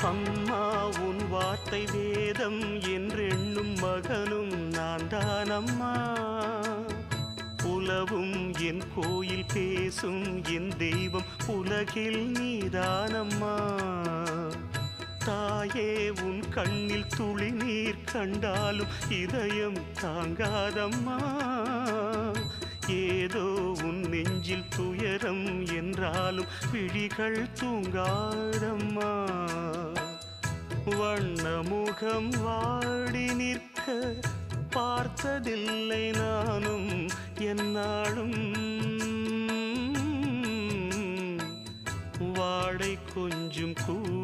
அம்மா உன் வார்த்தை வேதம் என்றெண்ணும் மகனும் நான் தானம்மா. உலவும் என் கோயில் பேசும் என் தெய்வம் உலகில் நீதானம்மா. தாயே உன் கண்ணில் துளி நீர் கண்டாலும் இதயம் தாங்காதம்மா. ஏதோ உன் நெஞ்சில் துயரம் என்றாலும் விழிகள் தூங்காதம்மா. வண்ணமுகம் வாடி நிற்க பார்த்ததில்லை நானும் என்னாலும். வாடை கொஞ்சம் கூட